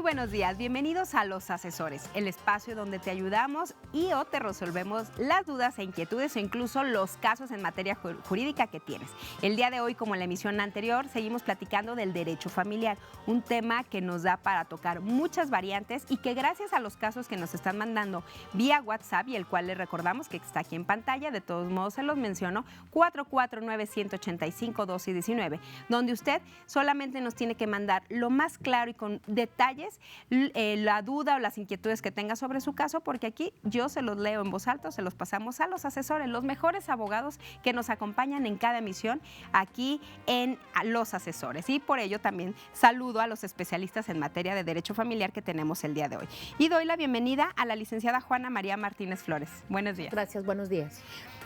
buenos días, bienvenidos a Los Asesores, el espacio donde te ayudamos y o te resolvemos las dudas e inquietudes o incluso los casos en materia jurídica que tienes. El día de hoy, como en la emisión anterior, seguimos platicando del derecho familiar, un tema que nos da para tocar muchas variantes y que gracias a los casos que nos están mandando vía WhatsApp y el cual les recordamos que está aquí en pantalla, de todos modos se los menciono, 449-185-1219, donde usted solamente nos tiene que mandar lo más claro y con detalles la duda o las inquietudes que tenga sobre su caso, porque aquí yo se los leo en voz alta, se los pasamos a los asesores, los mejores abogados que nos acompañan en cada emisión aquí en Los Asesores. Y por ello también saludo a los especialistas en materia de derecho familiar que tenemos el día de hoy. Y doy la bienvenida a la licenciada Juana María Martínez Flores. Buenos días. Gracias, buenos días.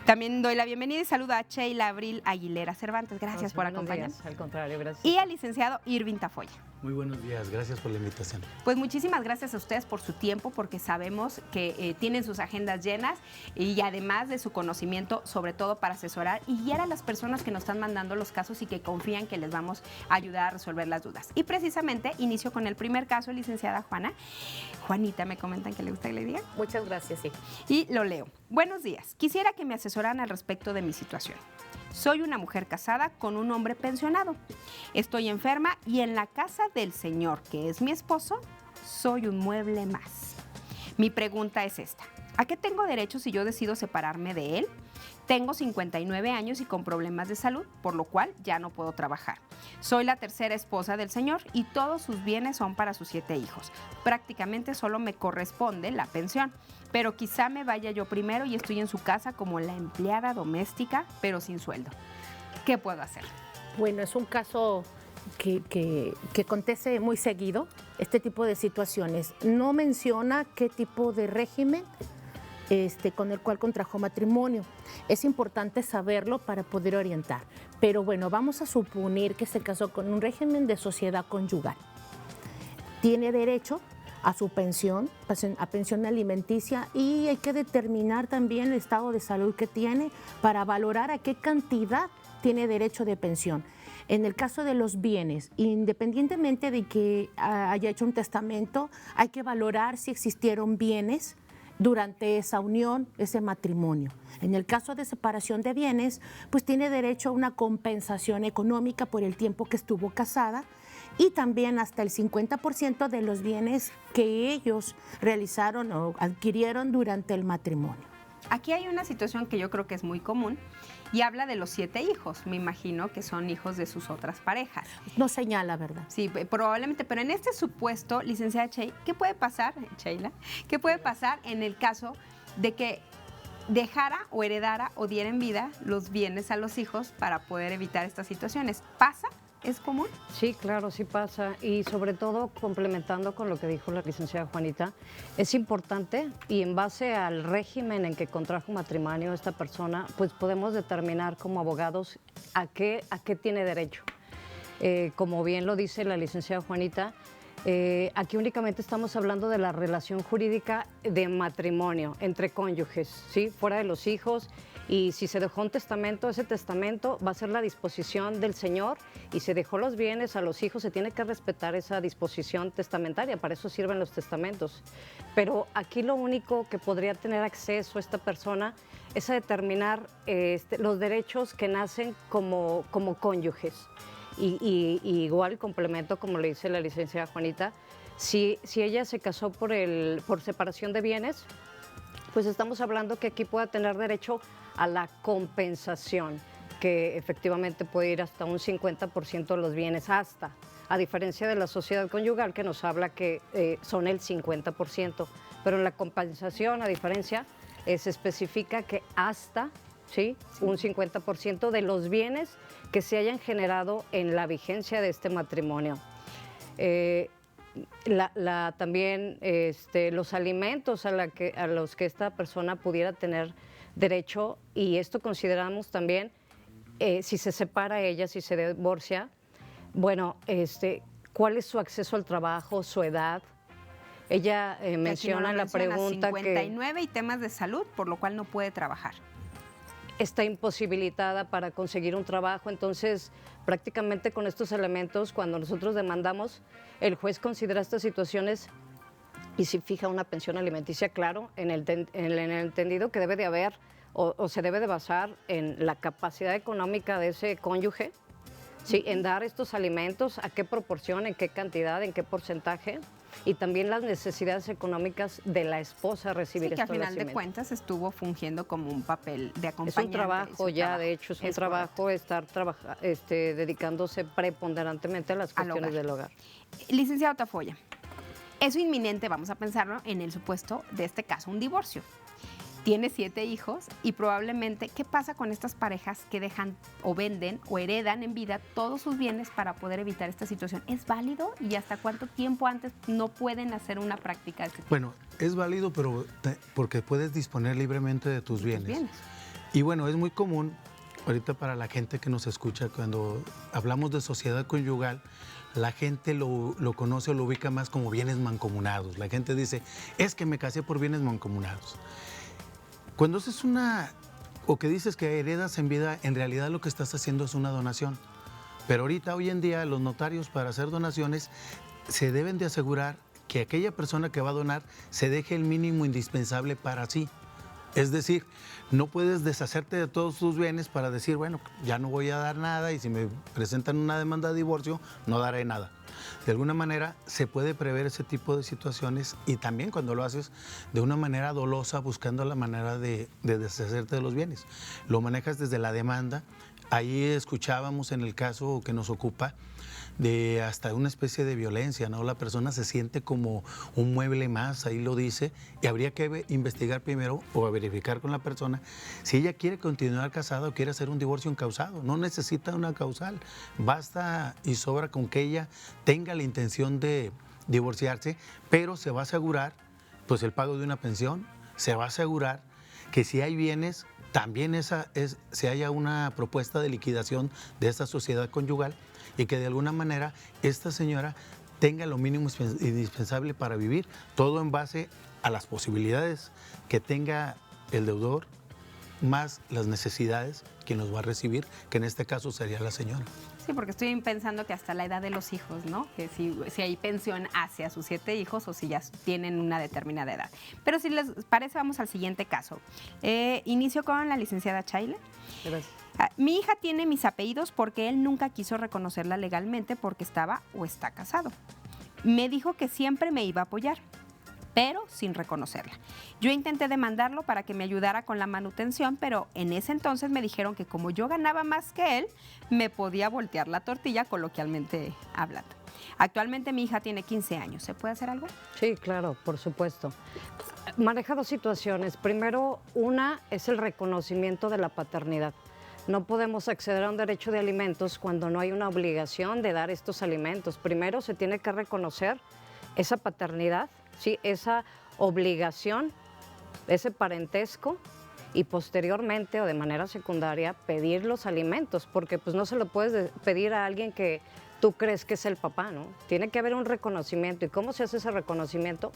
También doy la bienvenida y saludo a Sheila Abril Aguilera Cervantes. Gracias por acompañarnos. Al contrario, gracias. Y al licenciado Irving Tafoya. Muy buenos días, gracias por la invitación. Pues muchísimas gracias a ustedes por su tiempo, porque sabemos que tienen sus agendas llenas y además de su conocimiento, sobre todo para asesorar y guiar a las personas que nos están mandando los casos y que confían que les vamos a ayudar a resolver las dudas. Y precisamente inicio con el primer caso, licenciada Juana. Juanita, me comentan que le gusta que le diga. Muchas gracias, sí. Y lo leo. Buenos días, quisiera que me asesoraran al respecto de mi situación. Soy una mujer casada con un hombre pensionado. Estoy enferma y en la casa del señor, que es mi esposo, soy un mueble más. Mi pregunta es esta. ¿A qué tengo derecho si yo decido separarme de él? Tengo 59 años y con problemas de salud, por lo cual ya no puedo trabajar. Soy la tercera esposa del señor y todos sus bienes son para sus 7 hijos. Prácticamente solo me corresponde la pensión, pero quizá me vaya yo primero y estoy en su casa como la empleada doméstica, pero sin sueldo. ¿Qué puedo hacer? Bueno, es un caso que acontece muy seguido, este tipo de situaciones. No menciona qué tipo de régimen con el cual contrajo matrimonio. Es importante saberlo para poder orientar. Pero bueno, vamos a suponer que se casó con un régimen de sociedad conyugal. Tiene derecho a su pensión, a pensión alimenticia, y hay que determinar también el estado de salud que tiene para valorar a qué cantidad tiene derecho de pensión. En el caso de los bienes, independientemente de que haya hecho un testamento, hay que valorar si existieron bienes durante esa unión, ese matrimonio. En el caso de separación de bienes, pues tiene derecho a una compensación económica por el tiempo que estuvo casada y también hasta el 50% de los bienes que ellos realizaron o adquirieron durante el matrimonio. Aquí hay una situación que yo creo que es muy común y habla de los 7 hijos. Me imagino que son hijos de sus otras parejas. No señala, ¿verdad? Sí, probablemente, pero en este supuesto, licenciada Sheila, ¿qué puede pasar, Sheila? ¿Qué puede pasar en el caso de que dejara o heredara o diera en vida los bienes a los hijos para poder evitar estas situaciones? ¿Pasa? ¿Es común? Sí, claro, sí pasa. Y sobre todo, complementando con lo que dijo la licenciada Juanita, es importante y en base al régimen en que contrajo matrimonio esta persona, pues podemos determinar como abogados a qué tiene derecho. Como bien lo dice la licenciada Juanita, aquí únicamente estamos hablando de la relación jurídica de matrimonio entre cónyuges, ¿sí? Fuera de los hijos. Y si se dejó un testamento, ese testamento va a ser la disposición del señor, y se dejó los bienes a los hijos, se tiene que respetar esa disposición testamentaria, para eso sirven los testamentos. Pero aquí lo único que podría tener acceso esta persona es a determinar los derechos que nacen como cónyuges. Y igual complemento, como le dice la licenciada Juanita, si ella se casó por separación de bienes, pues estamos hablando que aquí pueda tener derecho a la compensación, que efectivamente puede ir hasta un 50% de los bienes, hasta, a diferencia de la sociedad conyugal que nos habla que son el 50%, pero en la compensación, a diferencia, se especifica que hasta, ¿sí? Un 50% de los bienes que se hayan generado en la vigencia de este matrimonio. También los alimentos a los que esta persona pudiera tener derecho, y esto consideramos también si se separa ella, si se divorcia, bueno, cuál es su acceso al trabajo, su edad. Ella menciona en la pregunta 59 y temas de salud, por lo cual no puede trabajar. está imposibilitada para conseguir un trabajo. Entonces, prácticamente con estos elementos, cuando nosotros demandamos, el juez considera estas situaciones y si fija una pensión alimenticia, claro, en el entendido que debe de haber o se debe de basar en la capacidad económica de ese cónyuge, ¿sí? En dar estos alimentos, a qué proporción, en qué cantidad, en qué porcentaje, y también las necesidades económicas de la esposa recibir Sí, que al estos final de alimentos. cuentas estuvo fungiendo como un papel de Es acompañante. un trabajo ya, de hecho, es un trabajo estar dedicándose preponderantemente a las Al cuestiones hogar. del hogar. Licenciado Tafolla, es inminente, vamos a pensarlo, en el supuesto de este caso, un divorcio. Tiene 7 hijos y probablemente, ¿qué pasa con estas parejas que dejan o venden o heredan en vida todos sus bienes para poder evitar esta situación? ¿Es válido y hasta cuánto tiempo antes no pueden hacer una práctica de este tipo? Bueno, es válido, pero porque puedes disponer libremente de tus bienes. Y bueno, es muy común, ahorita para la gente que nos escucha, cuando hablamos de sociedad conyugal, la gente lo conoce o lo ubica más como bienes mancomunados. La gente dice, es que me casé por bienes mancomunados. Cuando haces o que dices que heredas en vida, en realidad lo que estás haciendo es una donación. Pero ahorita, hoy en día, los notarios para hacer donaciones se deben de asegurar que aquella persona que va a donar se deje el mínimo indispensable para sí. Es decir, no puedes deshacerte de todos tus bienes para decir, bueno, ya no voy a dar nada y si me presentan una demanda de divorcio, no daré nada. De alguna manera se puede prever ese tipo de situaciones y también cuando lo haces de una manera dolosa, buscando la manera de deshacerte de los bienes. Lo manejas desde la demanda. Ahí escuchábamos en el caso que nos ocupa de hasta una especie de violencia, ¿no? La persona se siente como un mueble más, ahí lo dice, y habría que investigar primero o verificar con la persona si ella quiere continuar casada o quiere hacer un divorcio encausado. No necesita una causal, basta y sobra con que ella tenga la intención de divorciarse, pero se va a asegurar pues el pago de una pensión, se va a asegurar que si hay bienes, también se haya una propuesta de liquidación de esta sociedad conyugal y que de alguna manera esta señora tenga lo mínimo indispensable para vivir, todo en base a las posibilidades que tenga el deudor, más las necesidades quien los va a recibir, que en este caso sería la señora. Sí, porque estoy pensando que hasta la edad de los hijos, ¿no? Que si hay pensión hacia sus 7 hijos o si ya tienen una determinada edad. Pero si les parece, vamos al siguiente caso. Inicio con la licenciada Chaile. Gracias. Mi hija tiene mis apellidos porque él nunca quiso reconocerla legalmente porque estaba o está casado. Me dijo que siempre me iba a apoyar, pero sin reconocerla. Yo intenté demandarlo para que me ayudara con la manutención, pero en ese entonces me dijeron que como yo ganaba más que él, me podía voltear la tortilla, coloquialmente hablando. Actualmente mi hija tiene 15 años. ¿Se puede hacer algo? Sí, claro, por supuesto. Maneja 2 situaciones. Primero, una es el reconocimiento de la paternidad. No podemos acceder a un derecho de alimentos cuando no hay una obligación de dar estos alimentos. Primero se tiene que reconocer esa paternidad, ¿sí? Esa obligación, ese parentesco, y posteriormente o de manera secundaria pedir los alimentos, porque pues no se lo puedes pedir a alguien que tú crees que es el papá, ¿no? Tiene que haber un reconocimiento. ¿Y cómo se hace ese reconocimiento?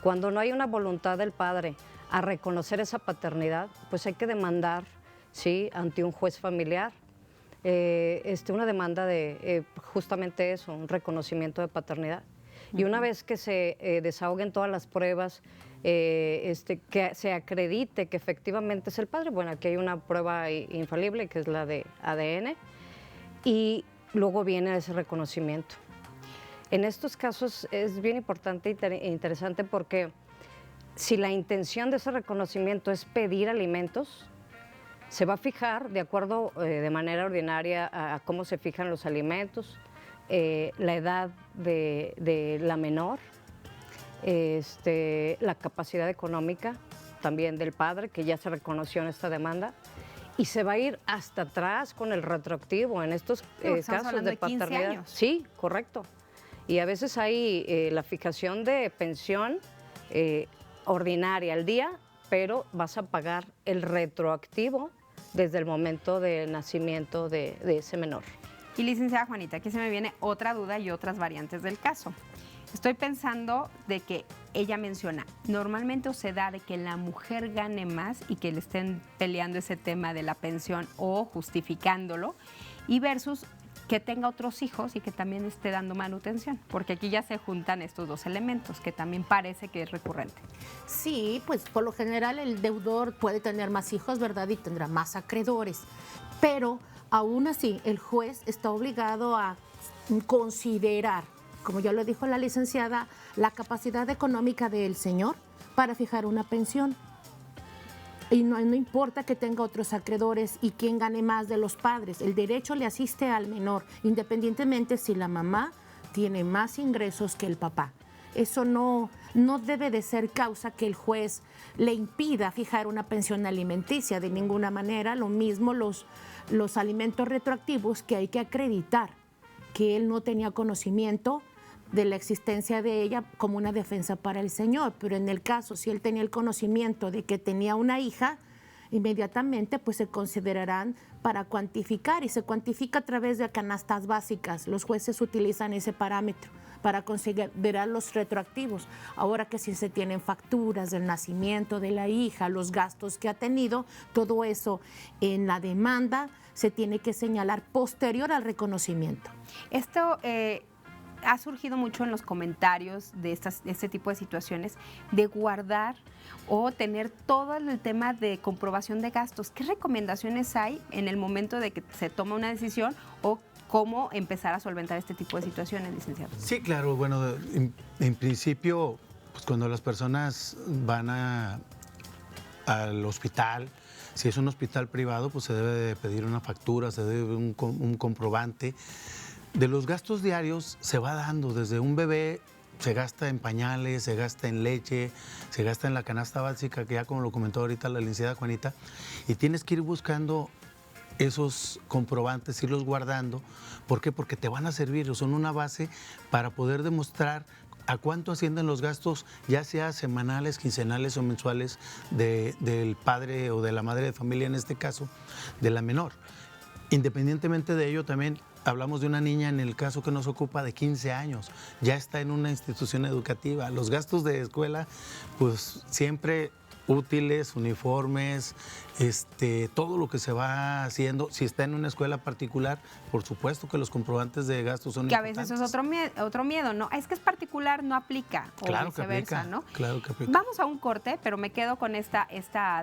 Cuando no hay una voluntad del padre a reconocer esa paternidad, pues hay que demandar, ¿sí?, ante un juez familiar, una demanda de justamente eso, un reconocimiento de paternidad. Y una vez que se desahoguen todas las pruebas, que se acredite que efectivamente es el padre, bueno, aquí hay una prueba infalible que es la de ADN, y luego viene ese reconocimiento. En estos casos es bien importante e interesante porque si la intención de ese reconocimiento es pedir alimentos, se va a fijar de acuerdo de manera ordinaria a cómo se fijan los alimentos, la edad de la menor, la capacidad económica también del padre, que ya se reconoció en esta demanda, y se va a ir hasta atrás con el retroactivo en estos casos de 15 paternidad. años. Sí, correcto. Y a veces hay la fijación de pensión ordinaria al día, pero vas a pagar el retroactivo desde el momento del nacimiento de ese menor. Y licenciada Juanita, aquí se me viene otra duda y otras variantes del caso. Estoy pensando de que ella menciona, normalmente se da de que la mujer gane más y que le estén peleando ese tema de la pensión o justificándolo, y versus que tenga otros hijos y que también esté dando manutención, porque aquí ya se juntan estos dos elementos, que también parece que es recurrente. Sí, pues por lo general el deudor puede tener más hijos, ¿verdad? Y tendrá más acreedores. Pero aún así, el juez está obligado a considerar, como ya lo dijo la licenciada, la capacidad económica del señor para fijar una pensión. Y no importa que tenga otros acreedores y quién gane más de los padres, el derecho le asiste al menor, independientemente si la mamá tiene más ingresos que el papá. Eso no debe de ser causa que el juez le impida fijar una pensión alimenticia de ninguna manera. Lo mismo los alimentos retroactivos, que hay que acreditar que él no tenía conocimiento de la existencia de ella como una defensa para el señor, pero en el caso, si él tenía el conocimiento de que tenía una hija, inmediatamente pues se considerarán para cuantificar, y se cuantifica a través de canastas básicas. Los jueces utilizan ese parámetro para considerar los retroactivos. Ahora que si se tienen facturas del nacimiento de la hija, los gastos que ha tenido, todo eso en la demanda se tiene que señalar posterior al reconocimiento. Esto ha surgido mucho en los comentarios de este tipo de situaciones, de guardar o tener todo el tema de comprobación de gastos. ¿Qué recomendaciones hay en el momento de que se toma una decisión o cómo empezar a solventar este tipo de situaciones, licenciado? Sí, claro. Bueno, en principio, pues cuando las personas van al hospital, si es un hospital privado, pues se debe de pedir una factura, se debe un comprobante. De los gastos diarios se va dando, desde un bebé se gasta en pañales, se gasta en leche, se gasta en la canasta básica, que ya como lo comentó ahorita la licenciada Juanita, y tienes que ir buscando esos comprobantes, irlos guardando. ¿Por qué? Porque te van a servir, son una base para poder demostrar a cuánto ascienden los gastos, ya sea semanales, quincenales o mensuales del padre o de la madre de familia, en este caso, de la menor. Independientemente de ello, también hablamos de una niña, en el caso que nos ocupa, de 15 años, ya está en una institución educativa. Los gastos de escuela, pues siempre útiles, uniformes, todo lo que se va haciendo. Si está en una escuela particular, por supuesto que los comprobantes de gastos son importantes. Que a veces es otro miedo, ¿no? Es que es particular, no aplica, o claro viceversa, que aplica, ¿no? Claro que aplica. Vamos a un corte, pero me quedo con esta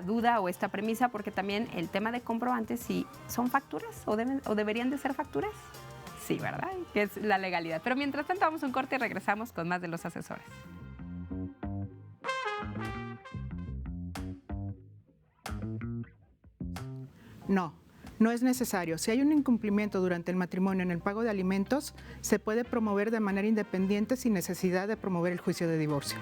duda o esta premisa, porque también el tema de comprobantes, si son facturas o deberían de ser facturas. Sí, ¿verdad? Que es la legalidad. Pero mientras tanto, vamos a un corte y regresamos con más de Los Asesores. No es necesario. Si hay un incumplimiento durante el matrimonio en el pago de alimentos, se puede promover de manera independiente sin necesidad de promover el juicio de divorcio.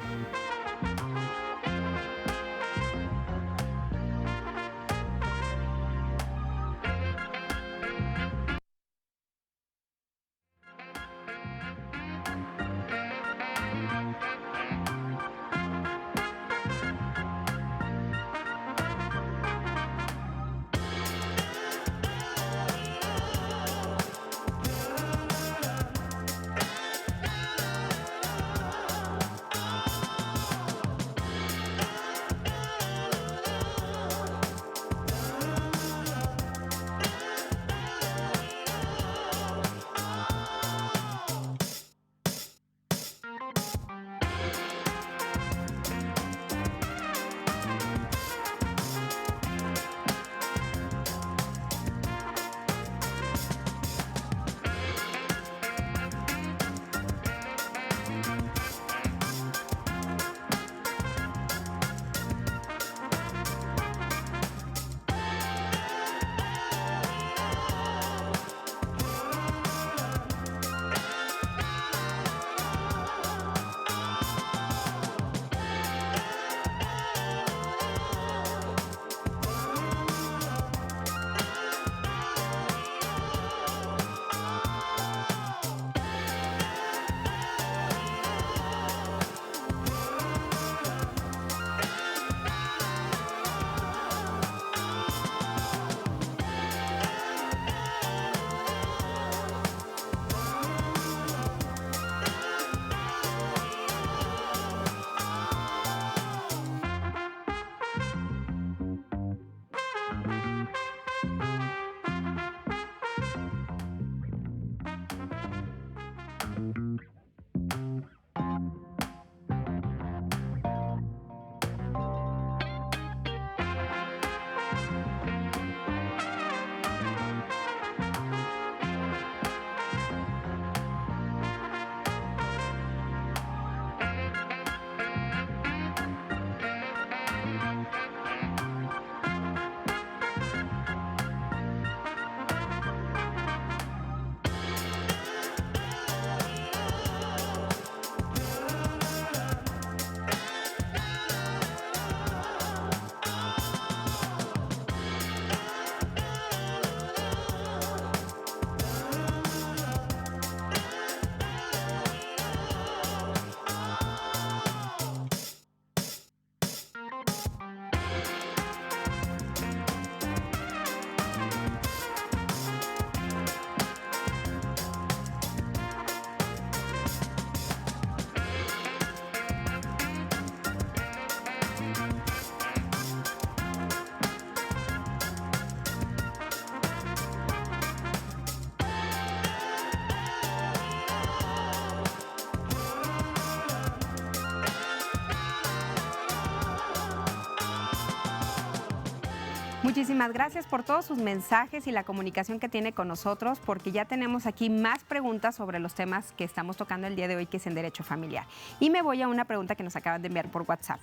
Muchísimas gracias por todos sus mensajes y la comunicación que tiene con nosotros, porque ya tenemos aquí más preguntas sobre los temas que estamos tocando el día de hoy, que es en derecho familiar. Y me voy a una pregunta que nos acaban de enviar por WhatsApp.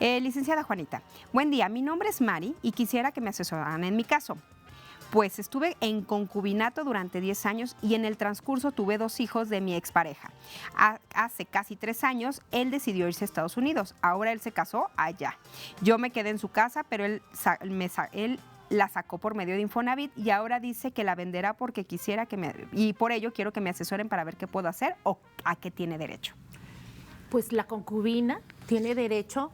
Licenciada Juanita, buen día, mi nombre es Mari y quisiera que me asesoraran en mi caso. Pues estuve en concubinato durante 10 años y en el transcurso tuve 2 hijos de mi expareja. Hace casi 3 años él decidió irse a Estados Unidos. Ahora él se casó allá. Yo me quedé en su casa, pero él la sacó por medio de Infonavit y ahora dice que la venderá porque quisiera y por ello quiero que me asesoren para ver qué puedo hacer o a qué tiene derecho. Pues la concubina tiene derecho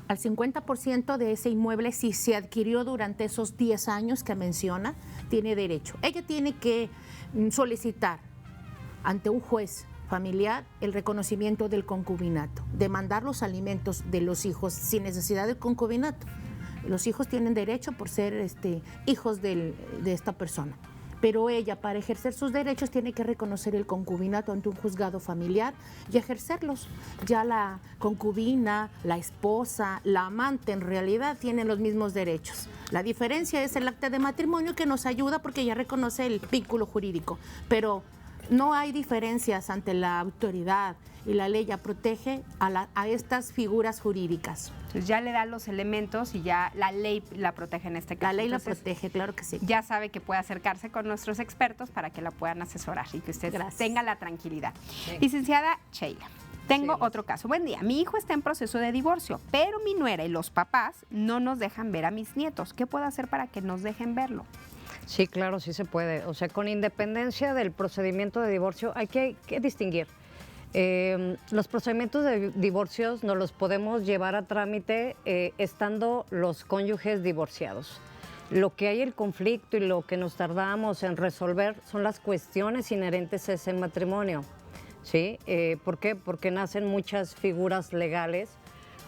al 50% de ese inmueble si se adquirió durante esos 10 años que menciona, tiene derecho. Ella tiene que solicitar ante un juez familiar el reconocimiento del concubinato, demandar los alimentos de los hijos sin necesidad del concubinato. Los hijos tienen derecho por ser hijos de esta persona. Pero ella, para ejercer sus derechos, tiene que reconocer el concubinato ante un juzgado familiar y ejercerlos. Ya la concubina, la esposa, la amante, en realidad tienen los mismos derechos. La diferencia es el acta de matrimonio, que nos ayuda porque ya reconoce el vínculo jurídico. Pero no hay diferencias ante la autoridad y la ley ya protege a estas figuras jurídicas. Entonces ya le da los elementos y ya la ley la protege en este caso. La ley Entonces, la protege, claro que sí. Ya sabe que puede acercarse con nuestros expertos para que la puedan asesorar y que usted tenga la tranquilidad. Sí. Licenciada Sheila, tengo otro caso. Buen día, mi hijo está en proceso de divorcio, pero mi nuera y los papás no nos dejan ver a mis nietos. ¿Qué puedo hacer para que nos dejen verlo? Sí, claro, sí se puede. O sea, con independencia del procedimiento de divorcio, hay que distinguir. Los procedimientos de divorcios no los podemos llevar a trámite estando los cónyuges divorciados. Lo que hay el conflicto y lo que nos tardamos en resolver son las cuestiones inherentes a ese matrimonio. ¿Sí? ¿Por qué? Porque nacen muchas figuras legales,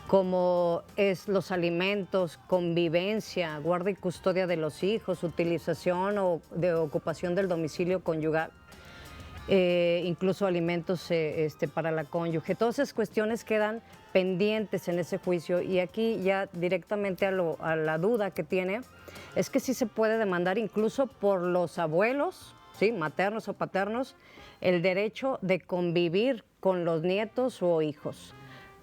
como es los alimentos, convivencia, guarda y custodia de los hijos, utilización o de ocupación del domicilio conyugal. Incluso alimentos para la cónyuge. Todas esas cuestiones quedan pendientes en ese juicio y aquí ya directamente a la duda que tiene es que sí se puede demandar incluso por los abuelos, ¿sí? Maternos o paternos, el derecho de convivir con los nietos o hijos.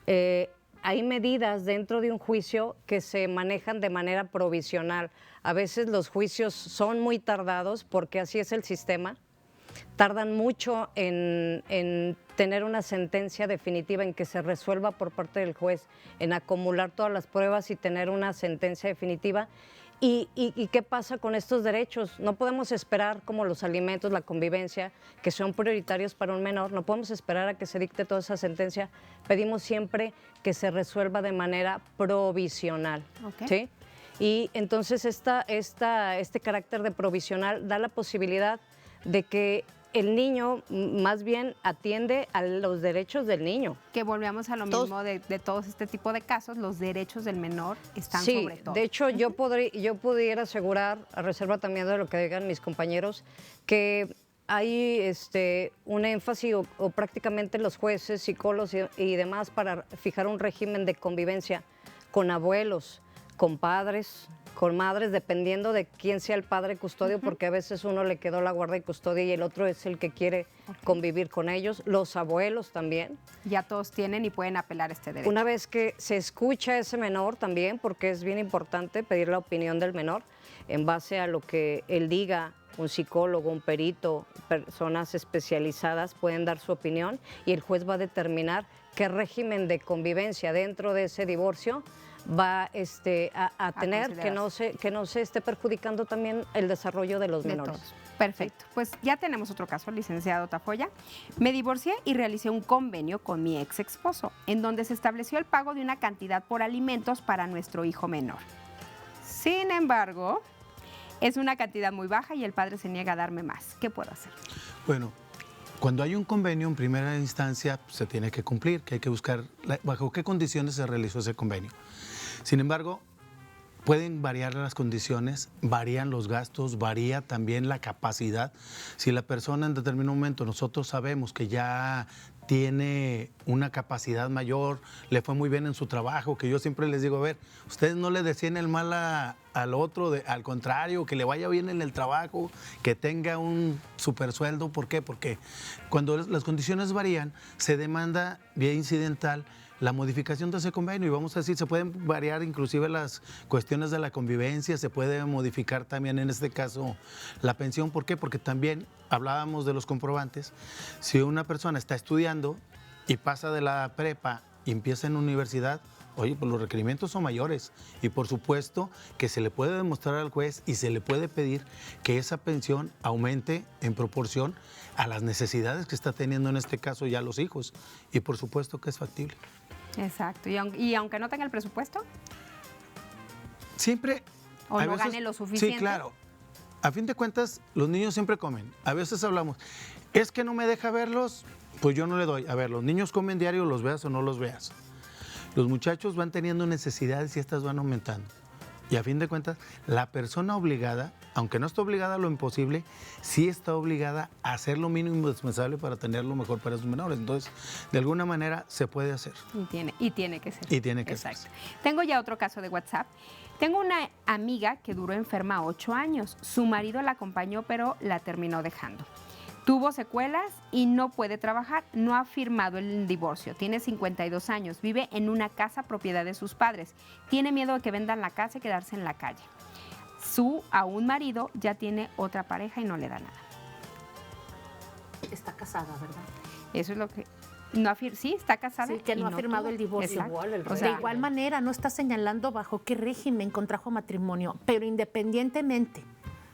Hay medidas dentro de un juicio que se manejan de manera provisional. A veces los juicios son muy tardados porque así es el sistema. Tardan mucho en tener una sentencia definitiva, en que se resuelva por parte del juez, en acumular todas las pruebas y tener una sentencia definitiva. ¿Y qué pasa con estos derechos? No podemos esperar, como los alimentos, la convivencia, que son prioritarios para un menor, no podemos esperar a que se dicte toda esa sentencia. Pedimos siempre que se resuelva de manera provisional. Okay. ¿Sí? Y entonces este carácter de provisional da la posibilidad de que el niño más bien atiende a los derechos del niño. Que volvemos a lo mismo de todos este tipo de casos, los derechos del menor están sobre todo. De hecho, yo pudiera asegurar, a reserva también de lo que digan mis compañeros, que hay un énfasis o prácticamente los jueces, psicólogos y demás para fijar un régimen de convivencia con abuelos, con padres, con madres, dependiendo de quién sea el padre custodio, porque a veces uno le quedó la guarda y custodia y el otro es el que quiere convivir con ellos. Los abuelos también. Ya todos tienen y pueden apelar este derecho. Una vez que se escucha a ese menor también, porque es bien importante pedir la opinión del menor en base a lo que él diga, un psicólogo, un perito, personas especializadas pueden dar su opinión y el juez va a determinar qué régimen de convivencia dentro de ese divorcio va a tener, que no se esté perjudicando también el desarrollo de los menores. Todos. Perfecto. Pues ya tenemos otro caso, licenciado Tafoya. Me divorcié y realicé un convenio con mi ex esposo, en donde se estableció el pago de una cantidad por alimentos para nuestro hijo menor. Sin embargo, es una cantidad muy baja y el padre se niega a darme más. ¿Qué puedo hacer? Bueno, cuando hay un convenio en primera instancia se tiene que cumplir, que hay que buscar bajo qué condiciones se realizó ese convenio. Sin embargo, pueden variar las condiciones, varían los gastos, varía también la capacidad. Si la persona en determinado momento nosotros sabemos que ya tiene una capacidad mayor, le fue muy bien en su trabajo, que yo siempre les digo, a ver, ustedes no le deseen el mal al otro, al contrario, que le vaya bien en el trabajo, que tenga un super sueldo. ¿Por qué? Porque cuando las condiciones varían, se demanda vía incidental la modificación de ese convenio, y vamos a decir, se pueden variar inclusive las cuestiones de la convivencia, se puede modificar también en este caso la pensión. ¿Por qué? Porque también hablábamos de los comprobantes. Si una persona está estudiando y pasa de la prepa y empieza en universidad, oye, pues los requerimientos son mayores, y por supuesto que se le puede demostrar al juez y se le puede pedir que esa pensión aumente en proporción a las necesidades que está teniendo en este caso ya los hijos, y por supuesto que es factible. Exacto. ¿Y aunque no tenga el presupuesto? Siempre. ¿O no gane lo suficiente? Sí, claro. A fin de cuentas, los niños siempre comen. A veces hablamos, es que no me deja verlos, pues yo no le doy. A ver, los niños comen diario, los veas o no los veas. Los muchachos van teniendo necesidades y estas van aumentando. Y a fin de cuentas, la persona obligada, aunque no está obligada a lo imposible, sí está obligada a hacer lo mínimo indispensable para tener lo mejor para sus menores. Entonces, de alguna manera se puede hacer. Y tiene que ser. Y tiene que Exacto. ser. Tengo ya otro caso de WhatsApp. Tengo una amiga que duró enferma 8 años. Su marido la acompañó, pero la terminó dejando. Tuvo secuelas y no puede trabajar. No ha firmado el divorcio. Tiene 52 años. Vive en una casa propiedad de sus padres. Tiene miedo de que vendan la casa y quedarse en la calle. Su aún marido ya tiene otra pareja y no le da nada. Está casada, ¿verdad? Eso es lo que... No sí, está casada. Sí, que no ha firmado tuvo. el divorcio. Exacto. De igual manera, no está señalando bajo qué régimen contrajo matrimonio, pero independientemente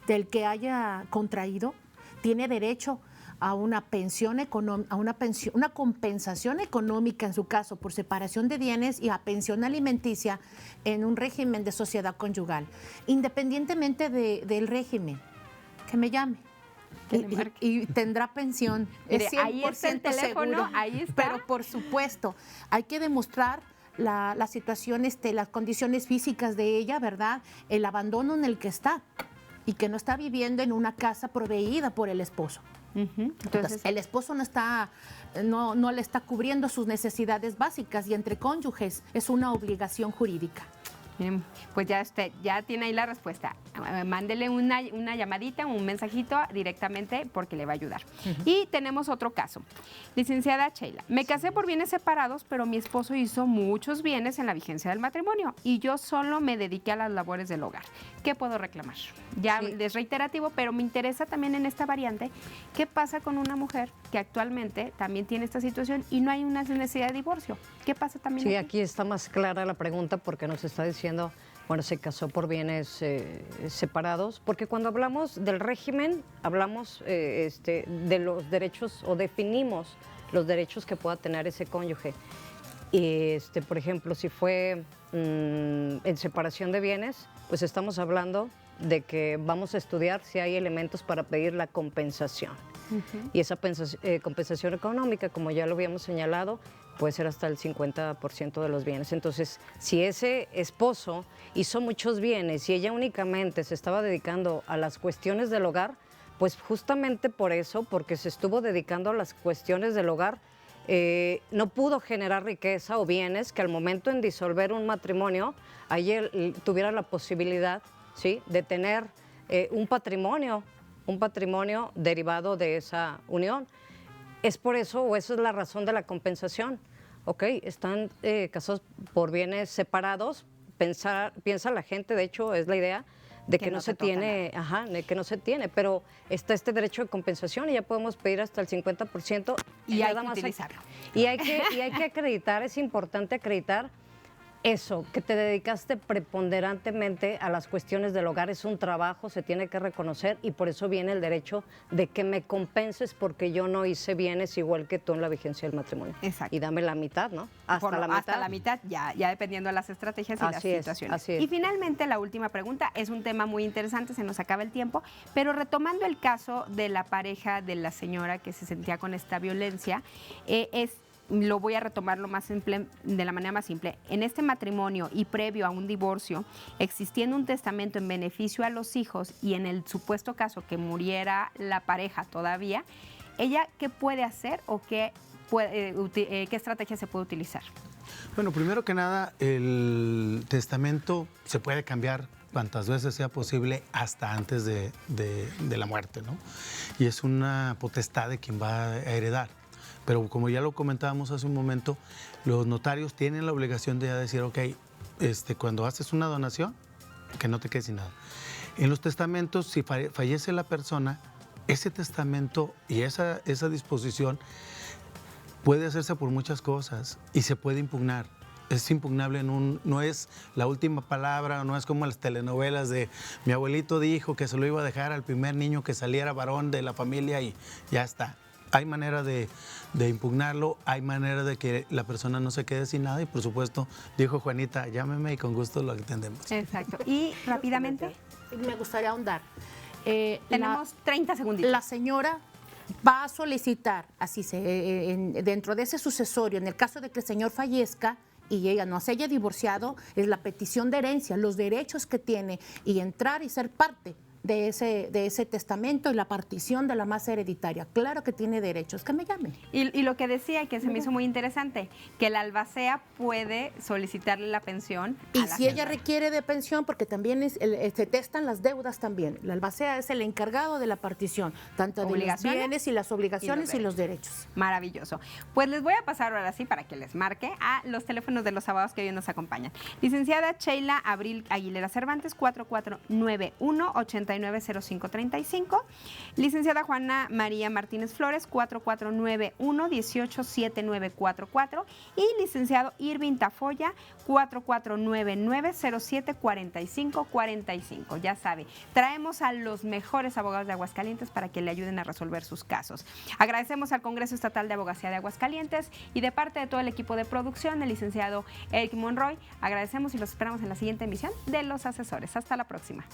del que haya contraído, tiene derecho a una pensión una compensación económica en su caso por separación de bienes y a pensión alimenticia en un régimen de sociedad conyugal, independientemente del régimen. Que me llame. Y tendrá pensión. Mire, Es 100% ahí está el teléfono, seguro. ahí está. Pero por supuesto, hay que demostrar la situación, las condiciones físicas de ella, ¿verdad? El abandono en el que está y que no está viviendo en una casa proveída por el esposo. Entonces, el esposo no le está cubriendo sus necesidades básicas, y entre cónyuges es una obligación jurídica. Pues ya tiene ahí la respuesta. Mándele una llamadita, un mensajito directamente porque le va a ayudar. Y tenemos otro caso. Licenciada Sheila, me casé por bienes separados, pero mi esposo hizo muchos bienes en la vigencia del matrimonio y yo solo me dediqué a las labores del hogar. ¿Qué puedo reclamar? Ya es reiterativo, pero me interesa también en esta variante, ¿qué pasa con una mujer que actualmente también tiene esta situación y no hay una necesidad de divorcio? ¿Qué pasa también? Sí, aquí está más clara la pregunta porque nos está diciendo, bueno, se casó por bienes separados, porque cuando hablamos del régimen, hablamos de los derechos o definimos los derechos que pueda tener ese cónyuge. Por ejemplo, si fue en separación de bienes, pues estamos hablando de que vamos a estudiar si hay elementos para pedir la compensación. Y esa compensación económica, como ya lo habíamos señalado, puede ser hasta el 50% de los bienes. Entonces, si ese esposo hizo muchos bienes y ella únicamente se estaba dedicando a las cuestiones del hogar, pues justamente por eso, porque se estuvo dedicando a las cuestiones del hogar, no pudo generar riqueza o bienes que al momento en disolver un matrimonio, ahí él tuviera la posibilidad, ¿sí?, de tener un patrimonio derivado de esa unión. Es por eso, o esa es la razón de la compensación. Ok, están casados por bienes separados, piensa la gente, de hecho es la idea, de que no se tiene, de que no se tiene, pero está este derecho de compensación y ya podemos pedir hasta el 50%. Y hay que utilizarlo. Y hay que acreditar, es importante acreditar eso, que te dedicaste preponderantemente a las cuestiones del hogar, es un trabajo, se tiene que reconocer y por eso viene el derecho de que me compenses porque yo no hice bienes igual que tú en la vigencia del matrimonio. Exacto. Y dame la mitad, ¿no? Hasta la mitad, ya dependiendo de las estrategias y las situaciones. Así es. Y finalmente, la última pregunta, es un tema muy interesante, se nos acaba el tiempo, pero retomando el caso de la pareja de la señora que se sentía con esta violencia, lo voy a retomar lo más simple, de la manera más simple. En este matrimonio y previo a un divorcio, existiendo un testamento en beneficio a los hijos y en el supuesto caso que muriera la pareja todavía, ¿ella qué puede hacer o qué estrategia se puede utilizar? Bueno, primero que nada, el testamento se puede cambiar cuantas veces sea posible hasta antes de la muerte, ¿no? Y es una potestad de quien va a heredar. Pero como ya lo comentábamos hace un momento, los notarios tienen la obligación de decir, ok, cuando haces una donación, que no te quedes sin nada. En los testamentos, si fallece la persona, ese testamento y esa disposición puede hacerse por muchas cosas y se puede impugnar. Es impugnable, no es la última palabra, no es como las telenovelas de mi abuelito dijo que se lo iba a dejar al primer niño que saliera varón de la familia y ya está. Hay manera de impugnarlo, hay manera de que la persona no se quede sin nada y por supuesto, dijo Juanita, llámeme y con gusto lo atendemos. Exacto. Y rápidamente. Me gustaría ahondar. Tenemos 30 segunditos. La señora va a solicitar, dentro de ese sucesorio, en el caso de que el señor fallezca y ella no se haya divorciado, es la petición de herencia, los derechos que tiene y entrar y ser parte de ese testamento y la partición de la masa hereditaria. Claro que tiene derechos, que me llame. Y lo que decía, que se me hizo muy interesante, que la albacea puede solicitarle la pensión. Y si ella requiere de pensión, porque también se testan las deudas también. La albacea es el encargado de la partición, tanto de los bienes y las obligaciones y los derechos. Maravilloso. Pues les voy a pasar ahora sí para que les marque a los teléfonos de los abogados que hoy nos acompañan. Licenciada Sheila Abril Aguilera Cervantes, 4491-890535. Licenciada Juana María Martínez Flores, 4491-187944. Y licenciado Irving Tafoya, 4499-074545. Ya sabe, traemos a los mejores abogados de Aguascalientes para que le ayuden a resolver sus casos. Agradecemos al Congreso Estatal de Abogacía de Aguascalientes y de parte de todo el equipo de producción, el licenciado Eric Monroy, agradecemos y los esperamos en la siguiente emisión de Los Asesores. Hasta la próxima.